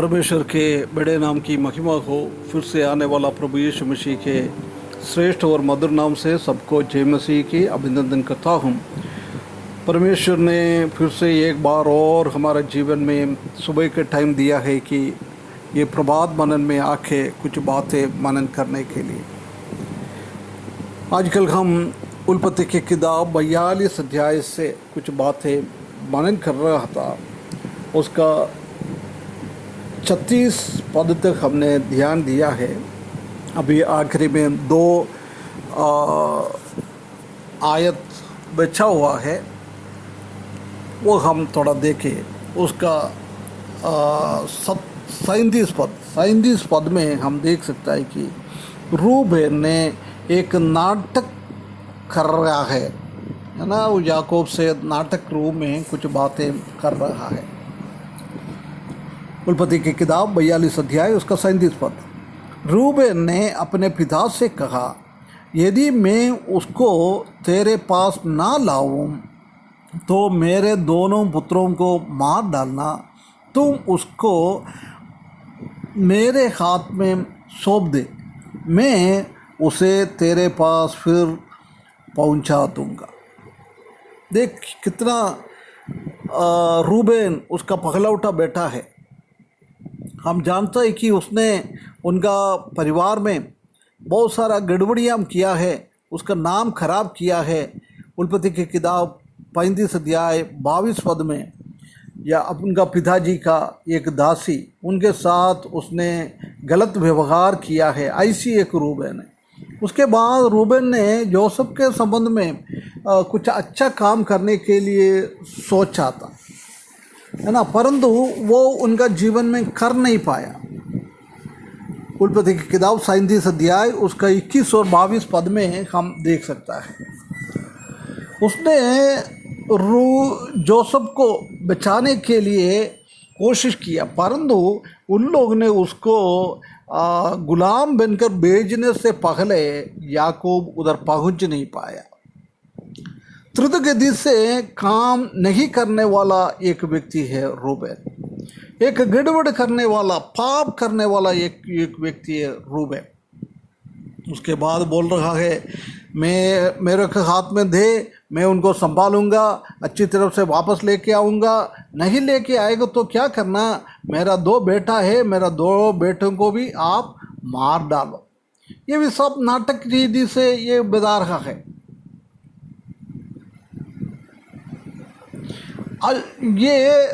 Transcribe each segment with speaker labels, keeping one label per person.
Speaker 1: परमेश्वर के बड़े नाम की महिमा हो। फिर से आने वाला प्रभु यीशु मसीह के श्रेष्ठ और मधुर नाम से सबको जय मसीह की अभिनंदन करता हूँ। परमेश्वर ने फिर से एक बार और हमारे जीवन में सुबह के टाइम दिया है कि ये प्रभात मनन में आके कुछ बातें मनन करने के लिए। आजकल हम उत्पत्ति की किताब 42 अध्याय से कुछ बातें मनन कर रहा था। उसका 36 पद तक हमने ध्यान दिया है। अभी आखिरी में 2 आयत बचा हुआ है, वो हम थोड़ा देखें। उसका 37 पद में हम देख सकते हैं कि रूबेन ने एक नाटक कर रहा है ना। वो याकूब से नाटक रूप में कुछ बातें कर रहा है। उत्पत्ति की किताब 42 अध्याय उसका 37 पद। रूबेन ने अपने पिता से कहा, यदि मैं उसको तेरे पास ना लाऊं तो मेरे दोनों पुत्रों को मार डालना। तुम उसको मेरे हाथ में सौंप दे, मैं उसे तेरे पास फिर पहुंचा दूंगा। देख कितना रूबेन उसका पगलौटा बेटा है। हम जानते हैं कि उसने उनका परिवार में बहुत सारा गड़बड़ियाँ किया है, उसका नाम खराब किया है। उत्पत्ति की किताब 35 अध्याय 22 पद में या उनका पिताजी का एक दासी उनके साथ उसने गलत व्यवहार किया है। ऐसी एक रूबेन है। उसके बाद रूबेन ने जोसेफ के संबंध में कुछ अच्छा काम करने के लिए सोचा था, है ना, परंतु वो उनका जीवन में कर नहीं पाया। उत्पत्ति की किताब 37 अध्याय उसका 21 और 22 पद में हम देख सकता है। उसने जोसेफ को बचाने के लिए कोशिश किया, परंतु उन लोग ने उसको गुलाम बनकर भेजने से पहले याकूब उधर पहुंच नहीं पाया। त्रुतगति से काम नहीं करने वाला एक व्यक्ति है रूबेन। एक गड़बड़ करने वाला, पाप करने वाला एक व्यक्ति है रूबेन। उसके बाद बोल रहा है, मैं मेरे के हाथ में दे, मैं उनको संभालूंगा, अच्छी तरफ से वापस लेके आऊँगा। नहीं लेके आएगा तो क्या करना, मेरा 2 बेटा है, मेरा 2 बेटों को भी आप मार डालो। ये भी सब नाटक रीति से ये बता रहा है। ये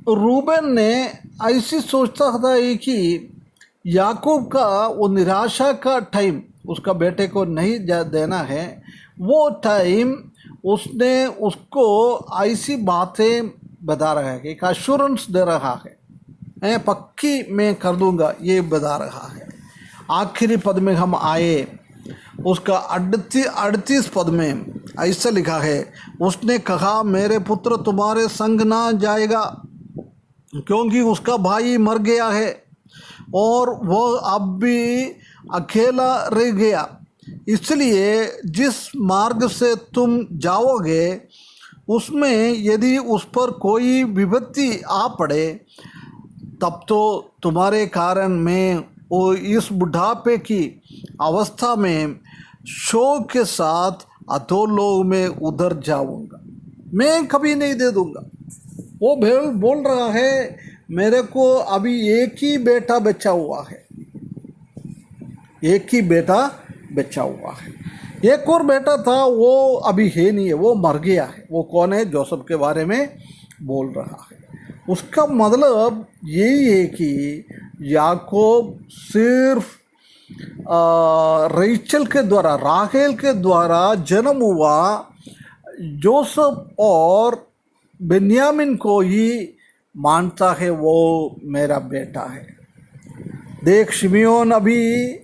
Speaker 1: रूबेन ने ऐसी सोचता था कि याकूब का वो निराशा का टाइम उसका बेटे को नहीं देना है। वो टाइम उसने उसको ऐसी बातें बता रहा है, एक अश्योरेंस दे रहा है, पक्की मैं कर दूंगा, ये बता रहा है। आखिरी पद में हम आए, उसका 38 पद में ऐसा लिखा है, उसने कहा, मेरे पुत्र तुम्हारे संग ना जाएगा, क्योंकि उसका भाई मर गया है और वह अब भी अकेला रह गया। इसलिए जिस मार्ग से तुम जाओगे उसमें यदि उस पर कोई विपत्ति आ पड़े, तब तो तुम्हारे कारण मैं वो इस बुढ़ापे की अवस्था में शोक के साथ अधोलोक में उधर जाऊंगा, मैं कभी नहीं दे दूंगा। वो बोल रहा है, मेरे को अभी एक ही बेटा बचा हुआ है, एक ही बेटा बचा हुआ है। एक और बेटा था, वो अभी है नहीं है, वो मर गया है। वो कौन है? जोसेफ के बारे में बोल रहा है। उसका मतलब यही है कि याकूब सिर्फ रेचल के द्वारा, राहेल के द्वारा जन्म हुआ जोसेफ और बेन्यामिन को ही मानता है, वो मेरा बेटा है। देख, शिमियोन अभी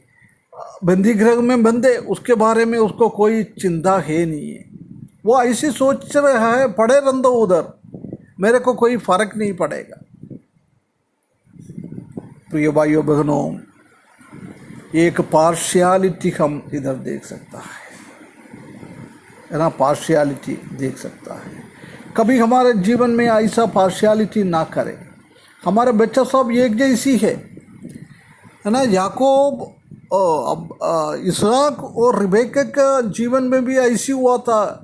Speaker 1: बंदीगृह में बंदे, उसके बारे में उसको कोई चिंता है नहीं है। वो ऐसी सोच रहा है, पड़े रंदो उधर, मेरे को कोई फर्क नहीं पड़ेगा। प्रिय भाइयों बहनों, एक पार्शियलिटी हम इधर देख सकता है ना, पार्शियलिटी देख सकता है। कभी हमारे जीवन में ऐसा पार्शियलिटी ना करें। हमारे बच्चा सब एक जैसी है ना। याकूब इसहाक और रिबेका का जीवन में भी ऐसी हुआ था।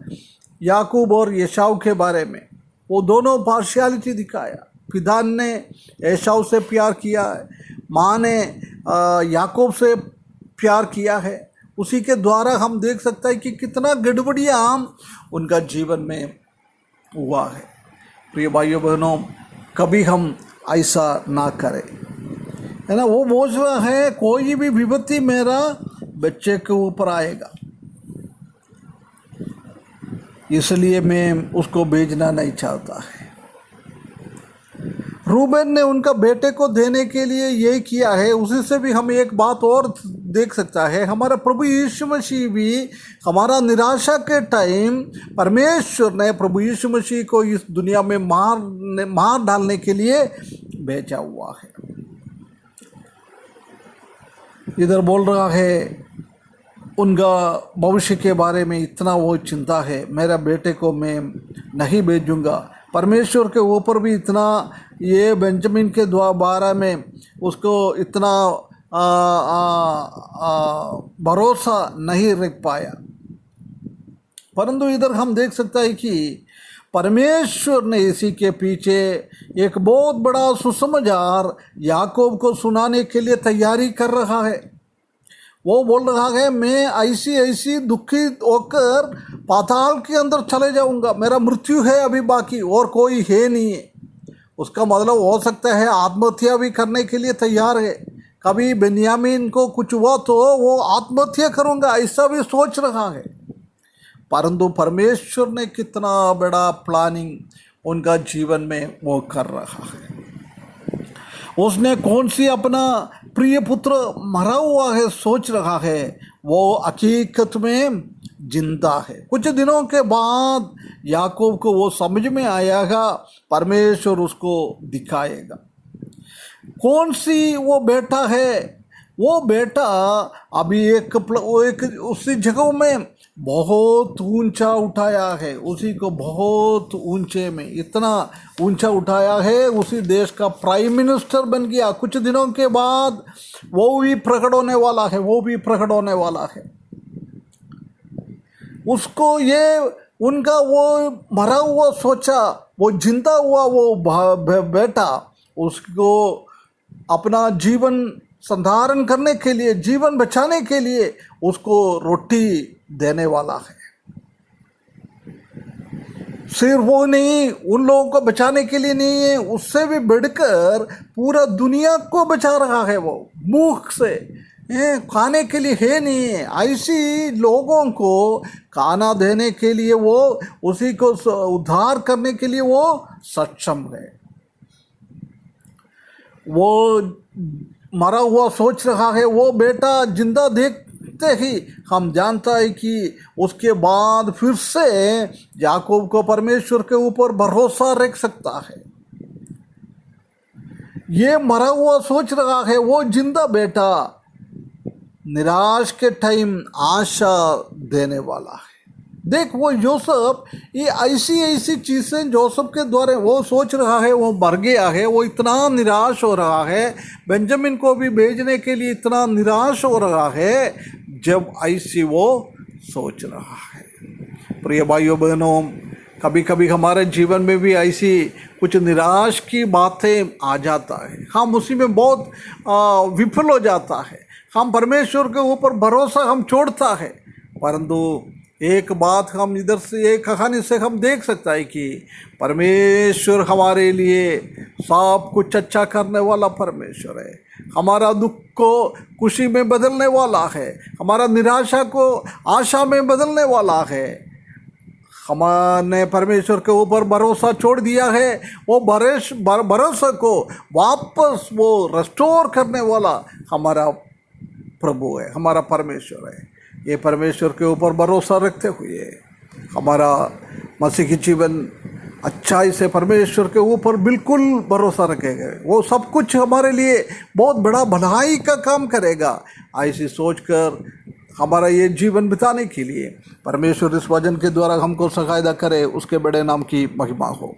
Speaker 1: याकूब और एसाव के बारे में वो दोनों पार्शियलिटी दिखाया। पिता ने एसाव से प्यार किया है, माँ ने याकूब से प्यार किया है। उसी के द्वारा हम देख सकते हैं कि कितना गड़बड़िया उनका जीवन में हुआ है। प्रिय भाइयों बहनों, कभी हम ऐसा ना करें, है ना। वो बोझ रहा है कोई भी विपत्ति मेरा बच्चे के ऊपर आएगा, इसलिए मैं उसको भेजना नहीं चाहता है। रूबेन ने उनका बेटे को देने के लिए ये किया है। उसी से भी हम एक बात और देख सकता है, हमारा प्रभु यीशु मसीह भी हमारा निराशा के टाइम परमेश्वर ने प्रभु यीशु मसीह को इस दुनिया में मार डालने के लिए भेजा हुआ है। इधर बोल रहा है उनका भविष्य के बारे में इतना वो चिंता है, मेरा बेटे को मैं नहीं भेजूंगा। परमेश्वर के ऊपर भी इतना ये बेंजामिन के बारे में उसको इतना भरोसा नहीं रख पाया। परंतु इधर हम देख सकते हैं कि परमेश्वर ने इसी के पीछे एक बहुत बड़ा सुसमाचार याकूब को सुनाने के लिए तैयारी कर रहा है। वो बोल रहा है मैं ऐसी दुखी होकर पाताल के अंदर चले जाऊंगा, मेरा मृत्यु है अभी बाकी और कोई है नहीं है। उसका मतलब हो सकता है आत्महत्या भी करने के लिए तैयार है। कभी बेन्यामीन को कुछ हुआ तो वो आत्महत्या करूंगा ऐसा भी सोच रहा है। परंतु परमेश्वर ने कितना बड़ा प्लानिंग उनका जीवन में वो कर रहा है। उसने कौन सी अपना प्रिय पुत्र मरा हुआ है सोच रहा है, वो हकीकत में जिंदा है। कुछ दिनों के बाद याकूब को वो समझ में आएगा, परमेश्वर उसको दिखाएगा कौन सी वो बेटा है। वो बेटा अभी एक उसी जगह में बहुत ऊंचा उठाया है, उसी को बहुत ऊंचे में इतना ऊंचा उठाया है, उसी देश का प्राइम मिनिस्टर बन गया। कुछ दिनों के बाद वो भी प्रकट होने वाला है, वो भी प्रकट होने वाला है। उसको ये उनका वो मरा हुआ सोचा, वो जिंदा हुआ वो बेटा उसको अपना जीवन संधारण करने के लिए, जीवन बचाने के लिए उसको रोटी देने वाला है। सिर्फ वो नहीं, उन लोगों को बचाने के लिए नहीं है, उससे भी बढ़कर पूरा दुनिया को बचा रहा है। वो भूख से खाने के लिए है नहीं है, ऐसी लोगों को खाना देने के लिए वो उसी को उद्धार करने के लिए वो सक्षम है। वो मरा हुआ सोच रहा है, वो बेटा जिंदा देखते ही हम जानता है कि उसके बाद फिर से याकूब को परमेश्वर के ऊपर भरोसा रख सकता है। ये मरा हुआ सोच रहा है, वो जिंदा बेटा निराश के टाइम आशा देने वाला है। देख वो जोसेफ, ये ऐसी चीज़ें जोसेफ के द्वारा वो सोच रहा है, वो मर गया है, वो इतना निराश हो रहा है, बेंजामिन को भी भेजने के लिए इतना निराश हो रहा है जब ऐसी वो सोच रहा है। प्रिय भाइयों बहनों, कभी कभी हमारे जीवन में भी ऐसी कुछ निराश की बातें आ जाता है, हम उसी में बहुत विफल हो जाता है, हम परमेश्वर के ऊपर भरोसा हम छोड़ता है। परंतु एक बात हम इधर से एक कहानी से हम देख सकता है कि परमेश्वर हमारे लिए सब कुछ अच्छा करने वाला परमेश्वर है। हमारा दुख को खुशी में बदलने वाला है, हमारा निराशा को आशा में बदलने वाला है। हमने परमेश्वर के ऊपर भरोसा छोड़ दिया है, वो भरोसा को वापस वो रेस्टोर करने वाला हमारा प्रभु है, हमारा परमेश्वर है। ये परमेश्वर के ऊपर भरोसा रखते हुए हमारा मसीही जीवन अच्छाई से परमेश्वर के ऊपर बिल्कुल भरोसा रखेगा, वो सब कुछ हमारे लिए बहुत बड़ा भलाई का काम करेगा। ऐसी सोचकर हमारा ये जीवन बिताने के लिए परमेश्वर इस वचन के द्वारा हमको सहायता करे, उसके बड़े नाम की महिमा हो।